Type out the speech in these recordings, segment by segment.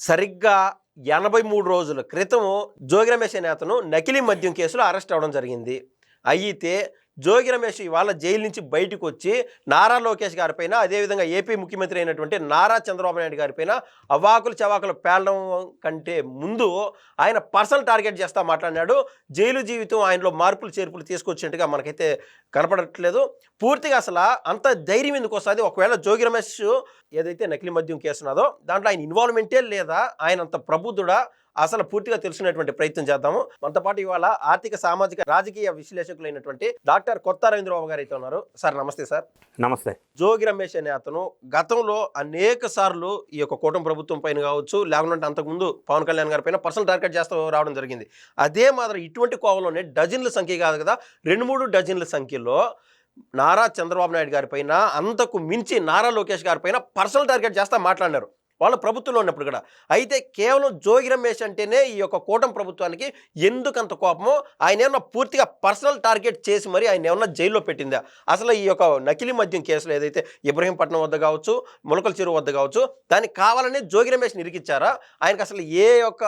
సరిగ్గా 83 రోజుల క్రితం జోగి రమేష్ అనే అతను నకిలీ మద్యం కేసులో అరెస్ట్ అవ్వడం జరిగింది. అయితే జోగి రమేష్ ఇవాళ జైలు నుంచి బయటకు వచ్చి నారా లోకేష్ గారిపైన, అదేవిధంగా ఏపీ ముఖ్యమంత్రి అయినటువంటి నారా చంద్రబాబు నాయుడు గారిపైన అవాకులు చవాకులు పేలడం కంటే ముందు ఆయన పర్సనల్ టార్గెట్ చేస్తా మాట్లాడినాడు. జైలు జీవితం ఆయనలో మార్పులు చేర్పులు తీసుకొచ్చినట్టుగా మనకైతే కనపడట్లేదు. పూర్తిగా అసలు అంత ధైర్యం ఎందుకు వస్తుంది? ఒకవేళ జోగి రమేష్ ఏదైతే నకిలీ మద్యం కేసు ఉన్నదో దాంట్లో ఆయన ఇన్వాల్వ్మెంటే లేదా, ఆయన అంత ప్రబుద్ధుడా, అసలు పూర్తిగా తెలుసుకునేటువంటి ప్రయత్నం చేద్దాము. మనతో పాటు ఇవాళ ఆర్థిక, సామాజిక, రాజకీయ విశ్లేషకులైనటువంటి డాక్టర్ కొత్త రవీంద్రబాబు గారు అయితే ఉన్నారు. సార్ నమస్తే. సార్ నమస్తే. జోగి రమేష్ అనే అతను గతంలో అనేక సార్లు ఈ యొక్క కూటమి ప్రభుత్వం పైన కావచ్చు, లేకుంటే అంతకుముందు పవన్ కళ్యాణ్ గారి పైన పర్సనల్ టార్గెట్ చేస్తూ రావడం జరిగింది. అదే మాదిరి ఇటువంటి కోవలోనే డజన్ల సంఖ్య కాదు కదా, 2-3 డజన్ల సంఖ్యలో నారా చంద్రబాబు నాయుడు గారి పైన, అంతకు మించి నారా లోకేష్ గారి పైన పర్సనల్ టార్గెట్ చేస్తా మాట్లాడినారు వాళ్ళ ప్రభుత్వంలో ఉన్నప్పుడు కూడా. అయితే కేవలం జోగి రమేష్ అంటేనే ఈ యొక్క కూటమి ప్రభుత్వానికి ఎందుకంత కోపమో, ఆయన ఏమన్నా పూర్తిగా పర్సనల్ టార్గెట్ చేసి మరి ఆయన ఏమన్నా జైల్లో పెట్టిందా? అసలు ఈ యొక్క నకిలీ మద్యం కేసులో ఏదైతే ఇబ్రహీంపట్నం వద్ద కావచ్చు, ములకల చెరువు వద్ద కావచ్చు, దానికి కావాలని జోగి రమేష్ని ఇరికిచ్చారా? ఆయనకు అసలు ఏ యొక్క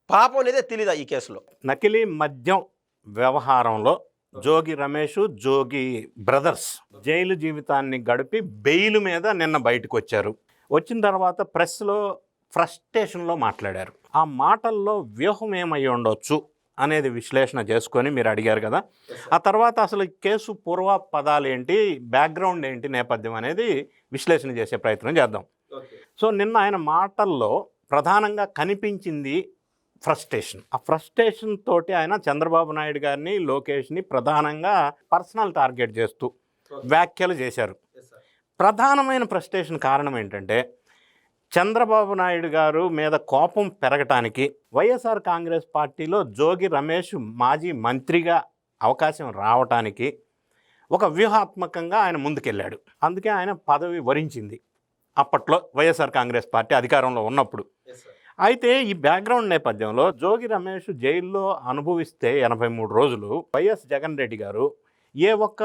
పాపం అనేదే తెలీదా ఈ కేసులో? నకిలీ మద్యం వ్యవహారంలో జోగి రమేష్, జోగి బ్రదర్స్ జైలు జీవితాన్ని గడిపి బెయిల్ మీద నిన్న బయటకు వచ్చారు. వచ్చిన తర్వాత ప్రెస్లో ఫ్రస్ట్రేషన్లో మాట్లాడారు. ఆ మాటల్లో వ్యూహం ఏమై ఉండొచ్చు అనేది విశ్లేషణ చేసుకొని మీరు అడిగారు కదా. ఆ తర్వాత అసలు కేసు పూర్వ పదాలు ఏంటి, బ్యాక్గ్రౌండ్ ఏంటి, నేపథ్యం అనేది విశ్లేషణ చేసే ప్రయత్నం చేద్దాం. సో నిన్న ఆయన మాటల్లో ప్రధానంగా కనిపించింది ఫ్రస్ట్రేషన్. ఆ ఫ్రస్ట్రేషన్ తోటి ఆయన చంద్రబాబు నాయుడు గారిని, లోకేష్ని ప్రధానంగా పర్సనల్ టార్గెట్ చేస్తూ వ్యాఖ్యలు చేశారు. ప్రధానమైన ఫ్రస్ట్రేషన్ కారణం ఏంటంటే, చంద్రబాబు నాయుడు గారు మీద కోపం పెరగటానికి వైఎస్ఆర్ కాంగ్రెస్ పార్టీలో జోగి రమేష్ మాజీ మంత్రిగా అవకాశం రావటానికి ఒక వ్యూహాత్మకంగా ఆయన ముందుకెళ్ళాడు. అందుకే ఆయన పదవి వరించింది అప్పట్లో వైఎస్ఆర్ కాంగ్రెస్ పార్టీ అధికారంలో ఉన్నప్పుడు. అయితే ఈ బ్యాక్గ్రౌండ్ నేపథ్యంలో జోగి రమేష్ జైల్లో అనుభవిస్తే 83 రోజులు వైఎస్ జగన్ రెడ్డి గారు ఏ ఒక్క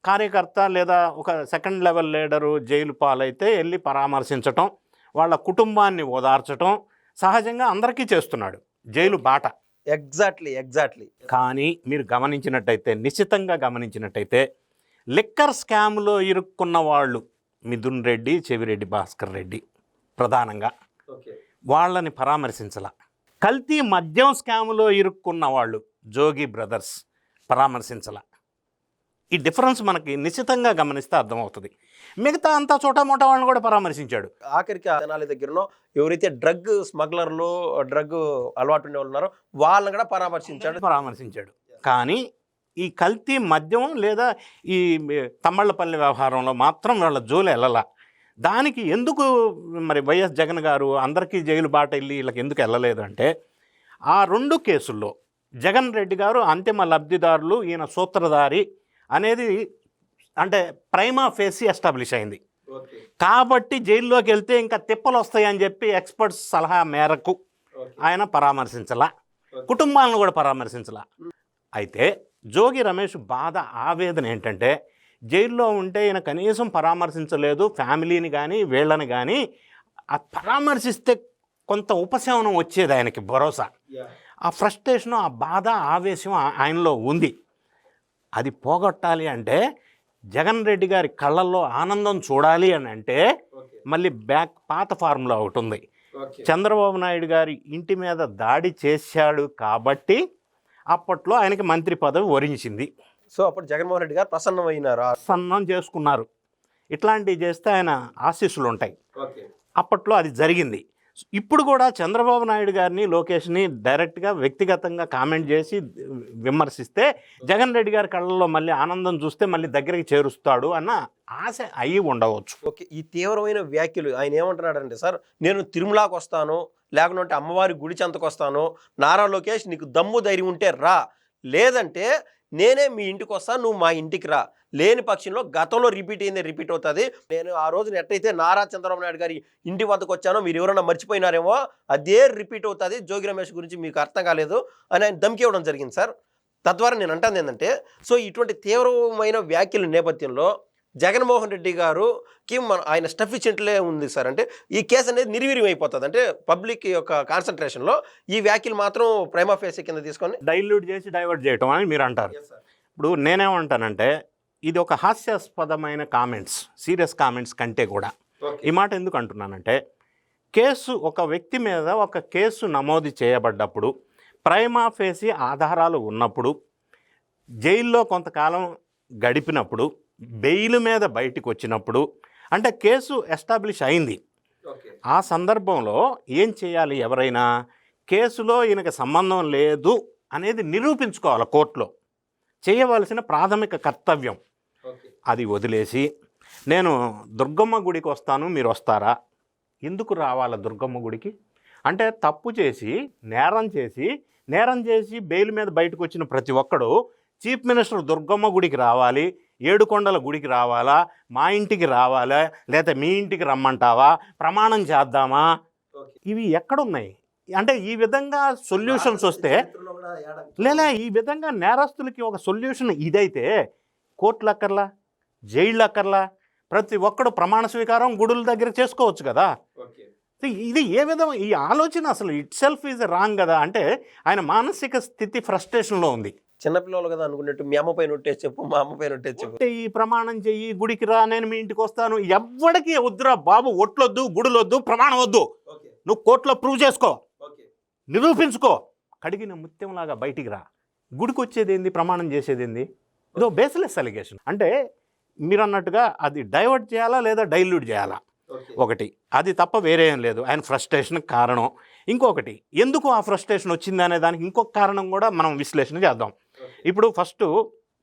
కార్యకర్త లేదా ఒక సెకండ్ లెవెల్ లీడరు జైలు పాలైతే వెళ్ళి పరామర్శించటం, వాళ్ళ కుటుంబాన్ని ఓదార్చటం సహజంగా అందరికీ చేస్తున్నాడు జైలు బాట. ఎగ్జాక్ట్లీ. కానీ మీరు గమనించినట్టయితే, నిశ్చితంగా గమనించినట్టయితే, లిక్కర్ స్కామ్లో ఇరుక్కున్న వాళ్ళు మిథున్ రెడ్డి, చెవిరెడ్డి భాస్కర్ రెడ్డి ప్రధానంగా వాళ్ళని పరామర్శించాల. కల్తీ మద్యం స్కామ్లో ఇరుక్కున్న వాళ్ళు జోగి బ్రదర్స్ పరామర్శించాల. ఈ డిఫరెన్స్ మనకి నిశ్చితంగా గమనిస్తే అర్థమవుతుంది. మిగతా అంతా చోటమోటా వాళ్ళని కూడా పరామర్శించాడు. ఆఖరికి జనాల దగ్గరలో ఎవరైతే డ్రగ్ స్మగ్లర్లు, డ్రగ్ అలవాటు ఉండే వాళ్ళు ఉన్నారో వాళ్ళని కూడా పరామర్శించాడు. కానీ ఈ కల్తీ మద్యం లేదా ఈ తమ్మళ్ళపల్లి వ్యవహారంలో మాత్రం వాళ్ళ జోలు వెళ్ళాల. దానికి ఎందుకు మరి వైఎస్ జగన్ గారు అందరికీ జైలు బాట వెళ్ళి వీళ్ళకి ఎందుకు వెళ్ళలేదు అంటే, ఆ 2 కేసుల్లో జగన్ రెడ్డి గారు అంతిమ లబ్ధిదారులు, ఈయన సూత్రధారి అనేది అంటే ప్రైమా ఫేసి ఎస్టాబ్లిష్ అయింది. కాబట్టి జైల్లోకి వెళ్తే ఇంకా తిప్పలు వస్తాయని చెప్పి ఎక్స్పర్ట్స్ సలహా మేరకు ఆయన పరామర్శించాల, కుటుంబాలను కూడా పరామర్శించాల. అయితే జోగి రమేష్ బాధ, ఆవేదన ఏంటంటే, జైల్లో ఉంటే ఈయన కనీసం పరామర్శించలేదు ఫ్యామిలీని కానీ వీళ్ళని కానీ. ఆ పరామర్శిస్తే కొంత ఉపశమనం వచ్చేది ఆయనకి, భరోసా. ఆ ఫ్రస్ట్రేషను, ఆ బాధ, ఆవేశం ఆయనలో ఉంది. అది పోగొట్టాలి అంటే, జగన్ రెడ్డి గారి కళ్ళల్లో ఆనందం చూడాలి అని అంటే మళ్ళీ పాత ఫార్ములా ఒకటి ఉంది. చంద్రబాబు నాయుడు గారి ఇంటి మీద దాడి చేశాడు కాబట్టి అప్పట్లో ఆయనకి మంత్రి పదవి వరించింది. సో అప్పుడు జగన్మోహన్ రెడ్డి గారు ప్రసన్నం చేసుకున్నారు. ఇట్లాంటివి చేస్తే ఆయన ఆశీస్సులు ఉంటాయి. అప్పట్లో అది జరిగింది. ఇప్పుడు కూడా చంద్రబాబు నాయుడు గారిని, లోకేష్ని డైరెక్ట్గా వ్యక్తిగతంగా కామెంట్ చేసి విమర్శిస్తే జగన్ రెడ్డి గారి కళ్ళల్లో మళ్ళీ ఆనందం చూస్తే మళ్ళీ దగ్గరికి చేరుస్తాడు అన్న ఆశ అయ్యి ఉండవచ్చు. ఓకే, ఈ తీవ్రమైన వ్యాఖ్యలు ఆయన ఏమంటున్నాడంటే, సార్ నేను తిరుమలకు వస్తాను, లేకుంటే అమ్మవారి గుడి చెంతకు వస్తాను, నారా లోకేష్ నీకు దమ్ము ధైర్యం ఉంటే రా, లేదంటే నేనే మీ ఇంటికి వస్తాను, నువ్వు మా ఇంటికి రా. లేని పక్షంలో గతంలో రిపీట్ అవుతుంది. నేను ఆ రోజున ఎట్టయితే నారా చంద్రబాబు నాయుడు గారి ఇంటి వద్దకు వచ్చానో మీరు ఎవరైనా మర్చిపోయినారేమో, అదే రిపీట్ అవుతుంది. జోగి రమేష్ గురించి మీకు అర్థం కాలేదు అని ఆయన ధమ్కి ఇవ్వడం జరిగింది. సార్ తద్వారా నేను అంటాను ఏంటంటే, సో ఇటువంటి తీవ్రమైన వ్యాఖ్యల నేపథ్యంలో జగన్మోహన్ రెడ్డి గారుకి ఆయన స్టఫ్ ఇచ్చినట్లే ఉంది సార్. అంటే ఈ కేసు అనేది నిర్వీర్యం అయిపోతుంది. అంటే పబ్లిక్ యొక్క కాన్సన్ట్రేషన్లో ఈ వ్యాఖ్యలు మాత్రం ప్రైమా ఫేసి కింద తీసుకొని డైల్యూట్ చేసి డైవర్ట్ చేయటం అని మీరు అంటారు. ఇప్పుడు నేనేమంటానంటే ఇది ఒక హాస్యాస్పదమైన కామెంట్స్, సీరియస్ కామెంట్స్ కంటే కూడా ఈ మాట ఎందుకు అంటున్నానంటే, కేసు ఒక వ్యక్తి మీద ఒక కేసు నమోదు చేయబడ్డప్పుడు ప్రైమా ఫేసి ఆధారాలు ఉన్నప్పుడు జైల్లో కొంతకాలం గడిపినప్పుడు బెయిల్ మీద బయటికి వచ్చినప్పుడు అంటే కేసు ఎస్టాబ్లిష్ అయింది. ఆ సందర్భంలో ఏం చేయాలి? ఎవరైనా కేసులో ఈయనకి సంబంధం లేదు అనేది నిరూపించుకోవాలి. కోర్టులో చేయవలసిన ప్రాథమిక కర్తవ్యం. అది వదిలేసి నేను దుర్గమ్మ గుడికి వస్తాను, మీరు వస్తారా? ఎందుకు రావాలా దుర్గమ్మ గుడికి? అంటే తప్పు చేసి నేరం చేసి బెయిల్ మీద బయటకు వచ్చిన ప్రతి ఒక్కడు చీఫ్ మినిస్టర్ దుర్గమ్మ గుడికి రావాలి, ఏడుకొండల గుడికి రావాలా, మా ఇంటికి రావాలా, లేదా మీ ఇంటికి రమ్మంటావా, ప్రమాణం చేద్దామా? ఇవి ఎక్కడున్నాయి? అంటే ఈ విధంగా సొల్యూషన్స్ వస్తే ఈ విధంగా నేరస్తులకి ఒక సొల్యూషన్ ఇదైతే కోర్టులు అక్కర్లా, జైళ్ళు అక్కర్లా, ప్రతి ఒక్కడు ప్రమాణ స్వీకారం గుడుల దగ్గర చేసుకోవచ్చు కదా. ఇది ఏ విధం ఈ ఆలోచన అసలు ఇట్ సెల్ఫ్ ఈజ్ రాంగ్ కదా. అంటే ఆయన మానసిక స్థితి ఫ్రస్ట్రేషన్లో ఉంది. చిన్నపిల్లలు కదా అనుకున్నట్టు మీ అమ్మ పైన ఒట్టేసి చెప్పు, మా అమ్మ పైన ఒట్టేసి చెప్పు, ఈ ప్రమాణం చెయ్యి, గుడికి రా, నేను మీ ఇంటికి వస్తాను. ఎవ్వడికి వద్దురా బాబు, ఒట్లొద్దు, గుడులొద్దు, ప్రమాణం వద్దు. నువ్వు కోర్టులో ప్రూవ్ చేసుకో, నిరూపించుకో, కడిగిన ముత్యంలాగా బయటికి రా. గుడికి వచ్చేది ఏంది, ప్రమాణం చేసేది ఏంది? ఇదో బేస్లెస్ అలిగేషన్. అంటే మీరు అన్నట్టుగా అది డైవర్ట్ చేయాలా లేదా డైల్యూట్ చేయాలా? ఒకటి అది తప్ప వేరే ఏం లేదు. ఆయన ఫ్రస్ట్రేషన్ కారణం. ఇంకొకటి ఎందుకు ఆ ఫ్రస్ట్రేషన్ వచ్చింది అనే దానికి ఇంకొక కారణం కూడా మనం విశ్లేషణ చేద్దాం. ఇప్పుడు ఫస్ట్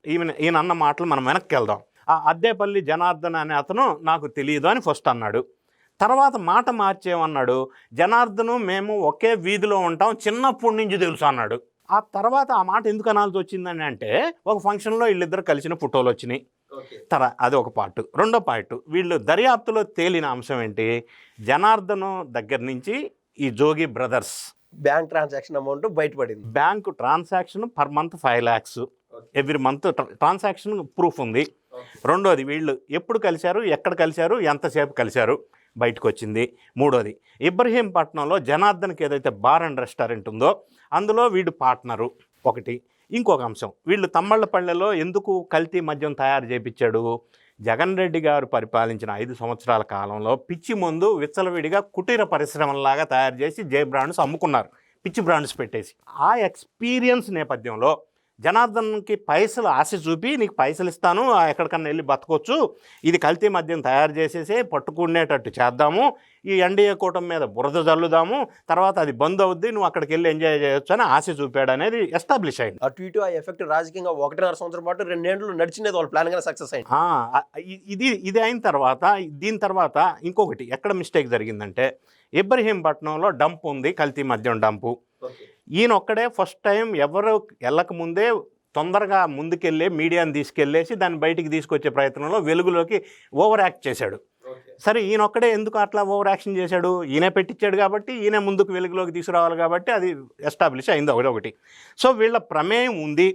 ఈయన అన్న మాటలు మనం వెనక్కి వెళ్దాం. ఆ అద్దేపల్లి జనార్దన్ అనే అతను నాకు తెలియదు అని ఫస్ట్ అన్నాడు. తర్వాత మాట మార్చేమన్నాడు, జనార్దను మేము ఒకే వీధిలో ఉంటాం, చిన్నప్పటి నుంచి తెలుసు అన్నాడు. ఆ తర్వాత ఆ మాట ఎందుకు అనాల్సి వచ్చిందని అంటే, ఒక ఫంక్షన్లో వీళ్ళిద్దరు కలిసిన ఫోటోలు వచ్చినాయి. అది ఒక పార్ట్. రెండో పార్ట్, వీళ్ళు దర్యాప్తులో తేలిన అంశం ఏంటి, జనార్దను దగ్గర నుంచి ఈ జోగి బ్రదర్స్ బ్యాంక్ ట్రాన్సాక్షన్ అమౌంట్ బయటపడింది. Bank transaction per month 5 lakhs every month transaction proof ఉంది. రెండోది వీళ్ళు ఎప్పుడు కలిశారు, ఎక్కడ కలిశారు, ఎంతసేపు కలిశారు బయటకు వచ్చింది. మూడోది ఇబ్రహీంపట్నంలో జనార్దన్కి ఏదైతే బార్ అండ్ రెస్టారెంట్ ఉందో అందులో వీడు పార్ట్నరు ఒకటి. ఇంకొక అంశం, వీళ్ళు తమ్మళ్ళపల్లెలో ఎందుకు కల్తీ మద్యం తయారు చేయించాడు? జగన్ రెడ్డి గారు పరిపాలించిన 5 సంవత్సరాల కాలంలో పిచ్చి మందు విచ్చలవిడిగా కుటీర పరిశ్రమలాగా తయారు చేసి జే బ్రాండ్స్ అమ్ముకున్నారు, పిచ్చి బ్రాండ్స్ పెట్టేసి. ఆ ఎక్స్పీరియన్స్ నేపథ్యంలో జనార్దన్కి పైసలు ఆశ చూపి, నీకు పైసలు ఇస్తాను, ఎక్కడికన్నా వెళ్ళి బతకొచ్చు, ఇది కల్తీ మద్యం తయారు చేసేసి పట్టుకునేటట్టు చేద్దాము, ఈ ఎన్డీఏ కూటమి మీద బురద జల్లుదాము, తర్వాత అది బంద్ అవుద్ది, నువ్వు అక్కడికి వెళ్ళి ఎంజాయ్ చేయొచ్చు అని ఆశ చూపాడు అనేది ఎస్టాబ్లిష్ అయింది. అటు ఇటు ఆ ఎఫెక్ట్ రాజకీయంగా 1.5 సంవత్సరం పాటు 2 ఏళ్ళు నడిచినది వాళ్ళ ప్లాన్ గా సక్సెస్ అయింది. ఇది అయిన తర్వాత దీని తర్వాత ఇంకొకటి ఎక్కడ మిస్టేక్ జరిగిందంటే, ఇబ్రహీంపట్నంలో డంప్ ఉంది, కల్తీ మద్యం డంపు. ఈయన ఒక్కడే ఫస్ట్ టైం ఎవరు వెళ్ళక ముందే తొందరగా ముందుకెళ్ళి మీడియాని తీసుకెళ్ళేసి దాన్ని బయటికి తీసుకొచ్చే ప్రయత్నంలో వెలుగులోకి ఓవర్ యాక్ట్ చేశాడు. సరే, ఈయన ఒక్కడే ఎందుకు అట్లా ఓవర్ యాక్షన్ చేశాడు? ఈయనే పెట్టించాడు కాబట్టి, ఈయన ముందుకు వెలుగులోకి తీసుకురావాలి కాబట్టి అది ఎస్టాబ్లిష్ అయింది ఒకటి. సో వీళ్ళ ప్రమేయం ఉంది,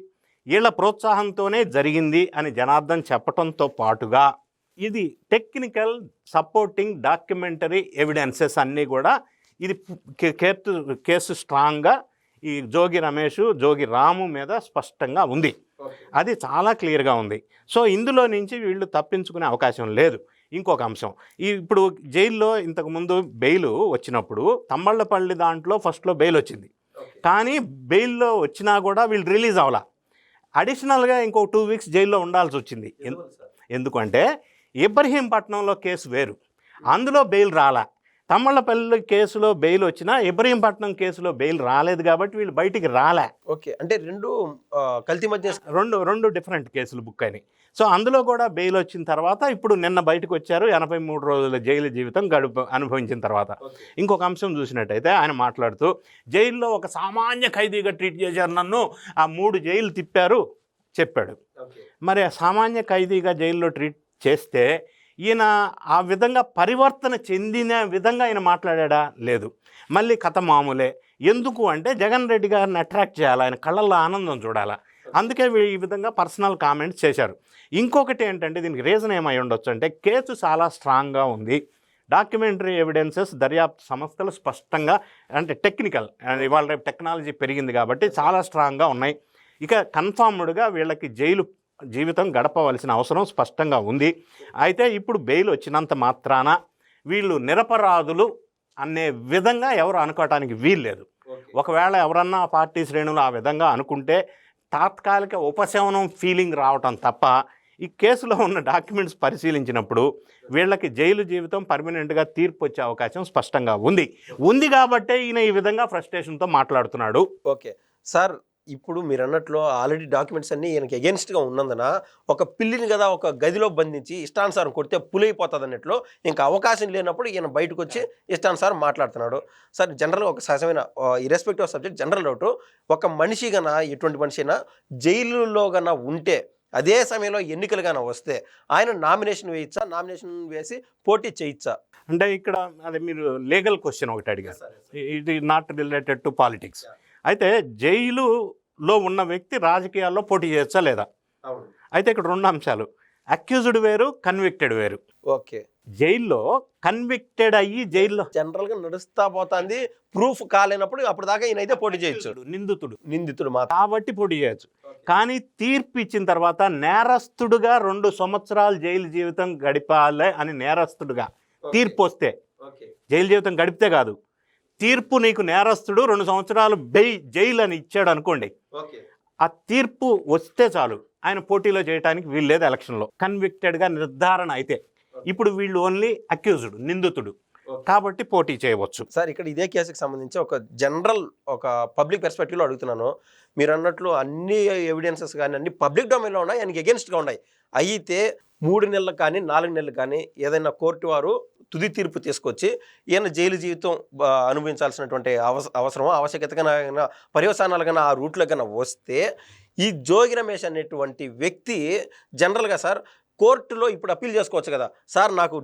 వీళ్ళ ప్రోత్సాహంతోనే జరిగింది అని జనార్దన్ చెప్పడంతో పాటుగా ఇది టెక్నికల్ సపోర్టింగ్ డాక్యుమెంటరీ ఎవిడెన్సెస్ అన్నీ కూడా ఇది కేసు స్ట్రాంగ్గా ఈ జోగి రమేష్, జోగి రాము మీద స్పష్టంగా ఉంది. అది చాలా క్లియర్గా ఉంది. సో ఇందులో నుంచి వీళ్ళు తప్పించుకునే అవకాశం లేదు. ఇంకొక అంశం, ఇప్పుడు జైల్లో ఇంతకుముందు బెయిల్ వచ్చినప్పుడు తమ్మళ్ళపల్లి దాంట్లో ఫస్ట్లో బెయిల్ వచ్చింది, కానీ బెయిల్లో వచ్చినా కూడా వీళ్ళు రిలీజ్ అవ్వాల. అడిషనల్గా ఇంకో 2 weeks జైల్లో ఉండాల్సి వచ్చింది. ఎందుకంటే ఇబ్రహీంపట్నంలో కేసు వేరు, అందులో బెయిల్ రాలా. తమ్మళ్ళపల్లి కేసులో బెయిల్ వచ్చినా ఇబ్రహీంపట్నం కేసులో బెయిల్ రాలేదు కాబట్టి వీళ్ళు బయటికి రాలే. ఓకే, అంటే కల్తీ మధ్య రెండు డిఫరెంట్ కేసులు బుక్ అయినాయి. సో అందులో కూడా బెయిల్ వచ్చిన తర్వాత ఇప్పుడు నిన్న బయటకు వచ్చారు, 83 రోజుల జైలు జీవితం అనుభవించిన తర్వాత. ఇంకొక అంశం చూసినట్టయితే ఆయన మాట్లాడుతూ, జైల్లో ఒక సామాన్య ఖైదీగా ట్రీట్ చేశారు నన్ను, ఆ 3 జైలు తిప్పారు చెప్పాడు. మరి ఆ సామాన్య ఖైదీగా జైల్లో ట్రీట్ చేస్తే ఈయన ఆ విధంగా పరివర్తన చెందిన విధంగా ఆయన మాట్లాడా? లేదు. మళ్ళీ కథ మామూలే. ఎందుకు అంటే జగన్ రెడ్డి గారిని అట్రాక్ట్ చేయాలి, ఆయన కళ్ళల్లో ఆనందం చూడాలా. అందుకే ఈ విధంగా పర్సనల్ కామెంట్స్ చేశారు. ఇంకొకటి ఏంటంటే దీనికి రీజన్ ఏమై ఉండొచ్చు అంటే కేసు చాలా స్ట్రాంగ్గా ఉంది. డాక్యుమెంటరీ ఎవిడెన్సెస్ దర్యాప్తు సంస్థలు స్పష్టంగా అంటే టెక్నికల్ ఇవాళ రేపు టెక్నాలజీ పెరిగింది కాబట్టి చాలా స్ట్రాంగ్గా ఉన్నాయి. ఇక కన్ఫామ్డ్గా వీళ్ళకి జైలు జీవితం గడపవలసిన అవసరం స్పష్టంగా ఉంది. అయితే ఇప్పుడు బెయిల్ వచ్చినంత మాత్రాన వీళ్ళు నిరపరాధులు అనే విధంగా ఎవరు అనుకోవటానికి వీల్లేదు. ఒకవేళ ఎవరన్నా పార్టీ శ్రేణులు ఆ విధంగా అనుకుంటే తాత్కాలిక ఉపశమనం ఫీలింగ్ రావటం తప్ప ఈ కేసులో ఉన్న డాక్యుమెంట్స్ పరిశీలించినప్పుడు వీళ్ళకి జైలు జీవితం పర్మనెంట్గా తీర్పు వచ్చే అవకాశం స్పష్టంగా ఉంది కాబట్టే ఈయన ఈ విధంగా ఫ్రస్ట్రేషన్తో మాట్లాడుతున్నాడు. ఓకే సార్, ఇప్పుడు మీరు అన్నట్లు ఆల్రెడీ డాక్యుమెంట్స్ అన్నీ ఈయనకి అగేన్స్ట్గా ఉన్నందున ఒక పిల్లిని కదా ఒక గదిలో బంధించి ఇష్టానుసారం కొడితే పులైపోతుంది అన్నట్లు ఇంకా అవకాశం లేనప్పుడు ఈయన బయటకు వచ్చి ఇష్టానుసారం మాట్లాడుతున్నాడు. సార్ జనరల్గా ఒక సహజమైన irrespective of subject general doubt, ఒక మనిషి గన ఎటువంటి మనిషి అయినా జైలులో గన ఉంటే అదే సమయంలో ఎన్నికలు గాన వస్తే ఆయన నామినేషన్ వేయచ్చా, నామినేషన్ వేసి పోటీ చేయొచ్చా? అంటే ఇక్కడ అదే మీరు లీగల్ క్వశ్చన్ ఒకటి అడిగారు, ఇది నాట్ రిలేటెడ్ టు పాలిటిక్స్. అయితే జైలులో ఉన్న వ్యక్తి రాజకీయాల్లో పోటీ చేయొచ్చా లేదా? అయితే ఇక్కడ రెండు అంశాలు, అక్యూజ్డ్ వేరు, కన్విక్టెడ్ వేరు. ఓకే, జైల్లో కన్విక్టెడ్ అయ్యి జైల్లో జనరల్గా నడుస్తా పోతుంది, ప్రూఫ్ కాలేనప్పుడు అప్పుడు దాకా ఈయన అయితే పోటీ చేయొచ్చు. నిందితుడు మాత్రం కాబట్టి పోటీ చేయొచ్చు. కానీ తీర్పు ఇచ్చిన తర్వాత నేరస్తుడుగా 2 సంవత్సరాలు జైలు జీవితం గడిపాలి అని నేరస్తుడుగా తీర్పు వస్తే, జైలు జీవితం గడిపితే కాదు, తీర్పు నీకు నేరస్తుడు 2 సంవత్సరాలు జైలు అని ఇచ్చాడు అనుకోండి, ఆ తీర్పు వస్తే చాలు ఆయన పోటీలో చేయడానికి వీల్లేదు ఎలక్షన్లో, కన్విక్టెడ్గా నిర్ధారణ అయితే. ఇప్పుడు వీళ్ళు ఓన్లీ అక్యూజ్డ్, నిందితుడు కాబట్టి పోటీ చేయవచ్చు. సార్ ఇక్కడ ఇదే కేసుకి సంబంధించి ఒక జనరల్ ఒక పబ్లిక్ పర్స్పెక్టివ్లో అడుగుతున్నాను. మీరు అన్నట్లు అన్ని ఎవిడెన్సెస్ కానీ అన్ని పబ్లిక్ డొమైన్లో ఉన్నాయి, ఆయనకి అగేన్స్ట్గా ఉన్నాయి. అయితే 3 నెలలు కానీ 4 నెలలు కానీ ఏదైనా కోర్టు వారు తుది తీర్పు తీసుకొచ్చి ఈయన జైలు జీవితం అనుభవించాల్సినటువంటి అవసరమో ఆవశ్యకత కన్నా పర్యవసానాలు కన్నా ఆ రూట్లో కన్నా వస్తే ఈ జోగి రమేష్ అనేటువంటి వ్యక్తి జనరల్గా సార్ కోర్టులో ఇప్పుడు అప్పీల్ చేసుకోవచ్చు కదా, సార్ నాకు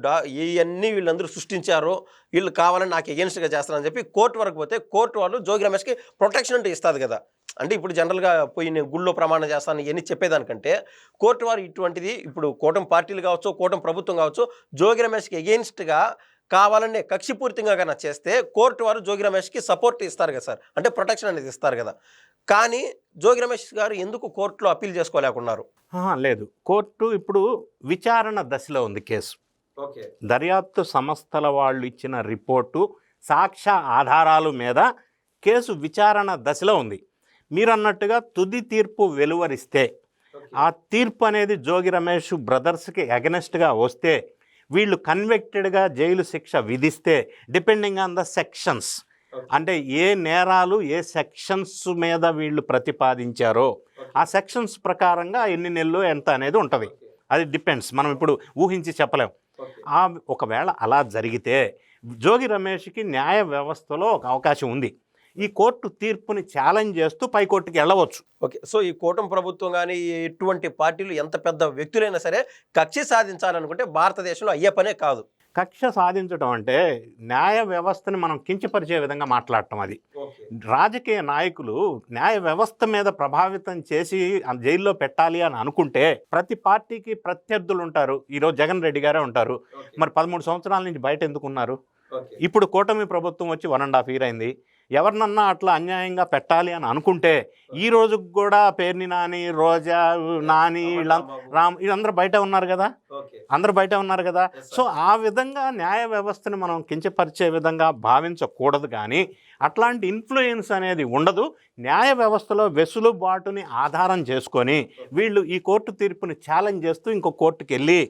ఇవన్నీ వీళ్ళందరూ సృష్టించారు, వీళ్ళు కావాలని నాకు ఎగెన్స్ట్గా చేస్తారని చెప్పి కోర్టు వరకు పోతే కోర్టు వాళ్ళు జోగి రమేష్కి ప్రొటెక్షన్ అంటే ఇస్తుంది కదా. అంటే ఇప్పుడు జనరల్గా పోయి నేను గుళ్ళో ప్రమాణం చేస్తాను ఇవన్నీ చెప్పేదానికంటే కోర్టు వారు ఇటువంటిది ఇప్పుడు కూటమి పార్టీలు కావచ్చు, కూటమి ప్రభుత్వం కావచ్చు, జోగి రమేష్కి ఎగెన్స్ట్గా కావాలనే కక్షిపూరితంగా కన్నా చేస్తే కోర్టు వారు జోగి రమేష్కి సపోర్ట్ ఇస్తారు కదా సార్, అంటే ప్రొటెక్షన్ అనేది ఇస్తారు కదా. కానీ జోగి రమేష్ గారు ఎందుకు కోర్టులో అప్పీల్ చేసుకోలేకున్నారు? లేదు, కోర్టు ఇప్పుడు విచారణ దశలో ఉంది కేసు. దర్యాప్తు సంస్థల వాళ్ళు ఇచ్చిన రిపోర్టు సాక్ష్య ఆధారాల మీద కేసు విచారణ దశలో ఉంది. మీరు అన్నట్టుగా తుది తీర్పు వెలువరిస్తే ఆ తీర్పు అనేది జోగి రమేష్ బ్రదర్స్కి అగెనెస్ట్గా వస్తే, వీళ్ళు కన్విక్టెడ్గా జైలు శిక్ష విధిస్తే, డిపెండింగ్ ఆన్ ద సెక్షన్స్, అంటే ఏ నేరాలు ఏ సెక్షన్స్ మీద వీళ్ళు ప్రతిపాదించారో ఆ సెక్షన్స్ ప్రకారంగా ఎన్ని నెలలు ఎంత అనేది ఉంటుంది. అది డిపెండ్స్, మనం ఇప్పుడు ఊహించి చెప్పలేం. ఒకవేళ అలా జరిగితే జోగి రమేష్కి న్యాయ వ్యవస్థలో ఒక అవకాశం ఉంది, ఈ కోర్టు తీర్పుని ఛాలెంజ్ చేస్తూ పైకోర్టుకి వెళ్ళవచ్చు. ఓకే, సో ఈ కూటమి ప్రభుత్వం కానీ ఎటువంటి పార్టీలు ఎంత పెద్ద వ్యక్తులైనా సరే కక్ష సాధించాలనుకుంటే భారతదేశంలో అయ్యే పనే కాదు. కక్ష సాధించడం అంటే న్యాయ వ్యవస్థని మనం కించపరిచే విధంగా మాట్లాడటం. అది రాజకీయ నాయకులు న్యాయ వ్యవస్థ మీద ప్రభావితం చేసి జైల్లో పెట్టాలి అని అనుకుంటే ప్రతి పార్టీకి ప్రత్యర్థులు ఉంటారు. ఈరోజు జగన్ రెడ్డి గారే ఉంటారు, మరి 13 సంవత్సరాల నుంచి బయట ఎందుకున్నారు? ఇప్పుడు కూటమి ప్రభుత్వం వచ్చి 1.5 year అయింది. ఎవరినన్నా అట్లా అన్యాయంగా పెట్టాలి అని అనుకుంటే ఈ రోజుకు కూడా పేర్ని నాని, రోజా, నాని, రామ్ వీళ్ళందరూ బయట ఉన్నారు కదా, అందరూ బయట ఉన్నారు కదా. సో ఆ విధంగా న్యాయ వ్యవస్థని మనం కించపరిచే విధంగా భావించకూడదు. కానీ అట్లాంటి ఇన్ఫ్లుయెన్స్ అనేది ఉండదు. న్యాయ వ్యవస్థలో వెసులుబాటుని ఆధారం చేసుకొని వీళ్ళు ఈ కోర్టు తీర్పుని ఛాలెంజ్ చేస్తూ ఇంకో కోర్టుకి వెళ్ళి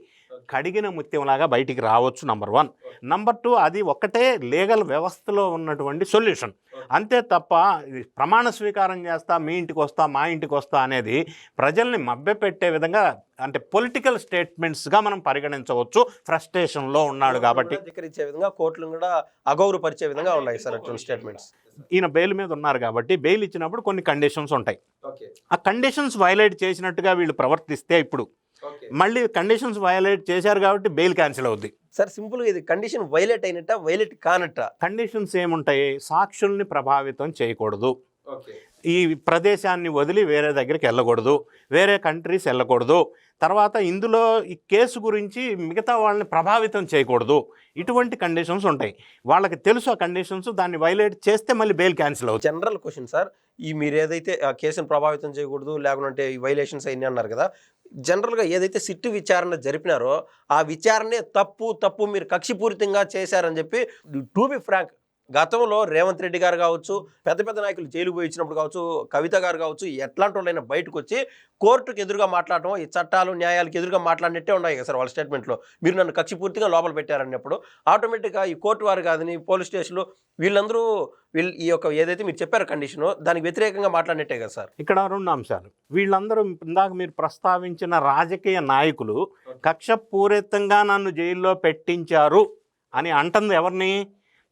కడిగిన ముత్యంలాగా బయటికి రావచ్చు. నంబర్ 1. నంబర్ 2, అది ఒక్కటే లీగల్ వ్యవస్థలో ఉన్నటువంటి సొల్యూషన్. అంతే తప్ప ప్రమాణ స్వీకారం చేస్తా, మీ ఇంటికి వస్తా, మా ఇంటికి వస్తా అనేది ప్రజల్ని మభ్యపెట్టే విధంగా, అంటే పొలిటికల్ స్టేట్మెంట్స్గా మనం పరిగణించవచ్చు. ఫ్రస్ట్రేషన్లో ఉన్నాడు కాబట్టి విధంగా కోర్టులు కూడా అగౌరవపరిచే విధంగా ఉన్నాయి సార్ స్టేట్మెంట్స్. ఈయన బెయిల్ మీద ఉన్నారు కాబట్టి బెయిల్ ఇచ్చినప్పుడు కొన్ని కండిషన్స్ ఉంటాయి. ఆ కండిషన్స్ వైలేట్ చేసినట్టుగా వీళ్ళు ప్రవర్తిస్తే ఇప్పుడు మళ్ళీ కండిషన్స్ వైలేట్ చేశారు కాబట్టి బెయిల్ క్యాన్సిల్ అవుద్ది. సార్ సింపుల్గా ఇది కండిషన్ వైలేట్ అయినట్ట, వైలేట్ కానట్ట? కండిషన్స్ ఏముంటాయి? సాక్షుల్ని ప్రభావితం చేయకూడదు, ఈ ప్రదేశాన్ని వదిలి వేరే దగ్గరికి వెళ్ళకూడదు, వేరే కంట్రీస్ వెళ్ళకూడదు, తర్వాత ఇందులో ఈ కేసు గురించి మిగతా వాళ్ళని ప్రభావితం చేయకూడదు, ఇటువంటి కండిషన్స్ ఉంటాయి. వాళ్ళకి తెలుసు ఆ కండిషన్స్, దాన్ని వైలేట్ చేస్తే మళ్ళీ బెయిల్ క్యాన్సిల్ అవుతుంది. జనరల్ క్వశ్చన్ సార్, ఈ మీరు ఏదైతే ఆ కేసును ప్రభావితం చేయకూడదు లేకుంటే ఈ వైలేషన్స్ అన్నీ అన్నారు కదా, జనరల్గా ఏదైతే సిట్టు విచారణ జరిపినారో ఆ విచారణే తప్పు మీరు కక్షిపూరితంగా చేశారని చెప్పి, టు బి ఫ్రాంక్, గతంలో రేవంత్ రెడ్డి గారు కావచ్చు, పెద్ద నాయకులు జైలు పోయి ఇచ్చినప్పుడు కావచ్చు, కవిత గారు కావచ్చు, ఎట్లాంటి వాళ్ళైనా బయటకు వచ్చి కోర్టుకు ఎదురుగా మాట్లాడటం, ఈ చట్టాలు న్యాయాలకు ఎదురుగా మాట్లాడినట్టే ఉన్నాయి కదా సార్ వాళ్ళ స్టేట్మెంట్లో. మీరు నన్ను కక్షిపూర్తిగా లోపల పెట్టారన్నప్పుడు ఆటోమేటిక్గా ఈ కోర్టు వారు కాదని పోలీస్ స్టేషన్లు వీళ్ళందరూ ఈ యొక్క ఏదైతే మీరు చెప్పారు కండిషను, దానికి వ్యతిరేకంగా మాట్లాడినట్టే కదా సార్. ఇక్కడ 2 అంశాలు. వీళ్ళందరూ ఇందాక మీరు ప్రస్తావించిన రాజకీయ నాయకులు కక్షపూరితంగా నన్ను జైల్లో పెట్టించారు అని అంటుంది ఎవరిని?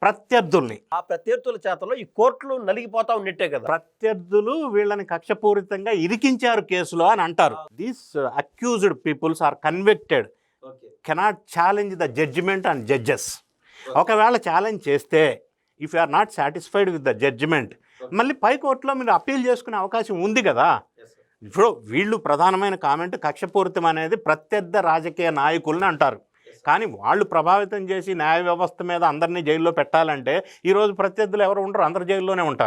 ప్రత్యర్థుల్ని. ఆ ప్రత్యర్థుల చేతలో ఈ కోర్టులు నలిగిపోతా ఉన్నట్టే కదా. ప్రత్యర్థులు వీళ్ళని కక్షపూరితంగా ఇరికించారు కేసులో అని అంటారు. These accused peoples are convicted, cannot challenge the judgement and judges. ఒకవేళ ఛాలెంజ్ చేస్తే, if you are not satisfied with the judgement, మళ్ళీ పై కోర్టులో మీరు అప్పీల్ చేసుకునే అవకాశం ఉంది కదా. ఇప్పుడు వీళ్ళు ప్రధానమైన కామెంట్ కక్షపూరితం అనేది ప్రత్యర్థ రాజకీయ నాయకుల్ని అంటారు. కానీ వాళ్ళు ప్రభావితం చేసి న్యాయ వ్యవస్థ మీద అందరినీ జైల్లో పెట్టాలంటే ఈరోజు ప్రత్యర్థులు ఎవరు ఉండరు, అందరు జైల్లోనే ఉంటారు.